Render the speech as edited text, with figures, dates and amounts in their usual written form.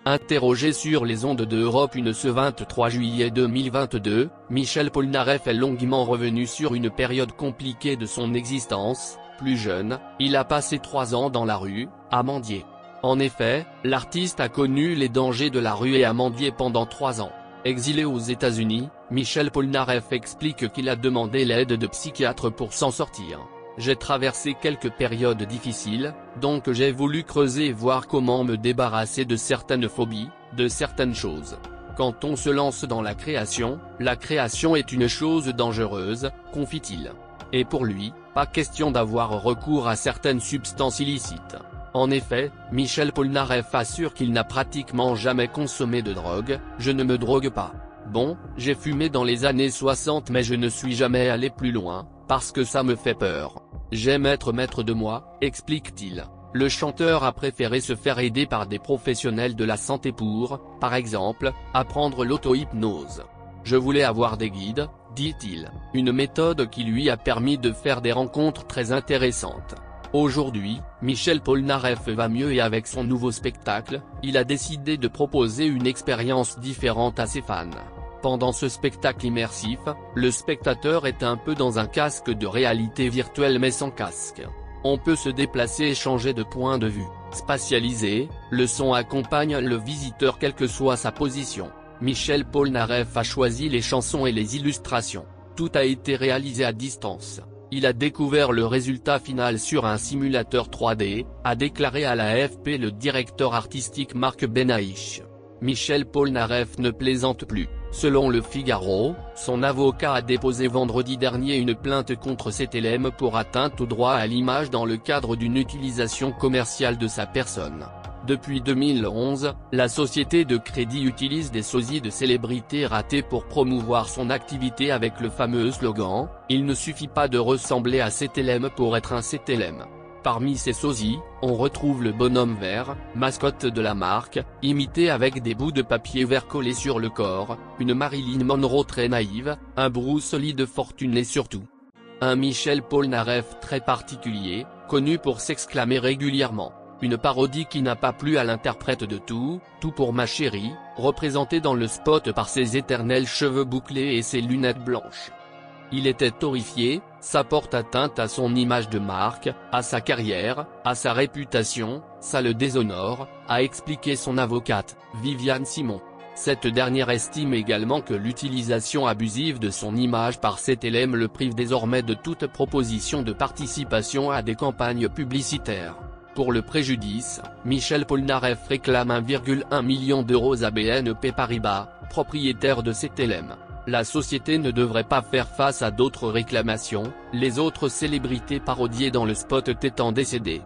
Interrogé sur les ondes de Europe 1 ce 23 juillet 2022, Michel Polnareff est longuement revenu sur une période compliquée de son existence. Plus jeune, il a passé 3 ans dans la rue, à mendier. En effet, l'artiste a connu les dangers de la rue et a mendié pendant 3 ans. Exilé aux États-Unis, Michel Polnareff explique qu'il a demandé l'aide de psychiatres pour s'en sortir. J'ai traversé quelques périodes difficiles, donc j'ai voulu creuser et voir comment me débarrasser de certaines phobies, de certaines choses. Quand on se lance dans la création est une chose dangereuse, confie-t-il. Et pour lui, pas question d'avoir recours à certaines substances illicites. En effet, Michel Polnareff assure qu'il n'a pratiquement jamais consommé de drogue. « Je ne me drogue pas. Bon, j'ai fumé dans les années 60 mais je ne suis jamais allé plus loin, parce que ça me fait peur. J'aime être maître de moi », explique-t-il. Le chanteur a préféré se faire aider par des professionnels de la santé pour, par exemple, apprendre l'auto-hypnose. « Je voulais avoir des guides », dit-il, une méthode qui lui a permis de faire des rencontres très intéressantes. Aujourd'hui, Michel Polnareff va mieux et avec son nouveau spectacle, il a décidé de proposer une expérience différente à ses fans. Pendant ce spectacle immersif, le spectateur est un peu dans un casque de réalité virtuelle mais sans casque. On peut se déplacer et changer de point de vue. Spatialisé, le son accompagne le visiteur quelle que soit sa position. Michel Polnareff a choisi les chansons et les illustrations. Tout a été réalisé à distance. Il a découvert le résultat final sur un simulateur 3D, a déclaré à l'AFP le directeur artistique Marc Benaïch. Michel Polnareff ne plaisante plus. Selon Le Figaro, son avocat a déposé vendredi dernier une plainte contre CTLM pour atteinte au droit à l'image dans le cadre d'une utilisation commerciale de sa personne. Depuis 2011, la société de crédit utilise des sosies de célébrités ratées pour promouvoir son activité avec le fameux slogan « Il ne suffit pas de ressembler à CTLM pour être un CTLM ». Parmi ces sosies, on retrouve le bonhomme vert, mascotte de la marque, imité avec des bouts de papier vert collés sur le corps, une Marilyn Monroe très naïve, un Bruce Lee de fortune et surtout un Michel Polnareff très particulier, connu pour s'exclamer régulièrement. Une parodie qui n'a pas plu à l'interprète de Tout pour ma chérie, représenté dans le spot par ses éternels cheveux bouclés et ses lunettes blanches. Il était horrifié, ça porte atteinte à son image de marque, à sa carrière, à sa réputation, ça le déshonore, a expliqué son avocate, Viviane Simon. Cette dernière estime également que l'utilisation abusive de son image par CTLM le prive désormais de toute proposition de participation à des campagnes publicitaires. Pour le préjudice, Michel Polnareff réclame 1,1 million d'euros à BNP Paribas, propriétaire de CTLM. La société ne devrait pas faire face à d'autres réclamations, les autres célébrités parodiées dans le spot étant décédées.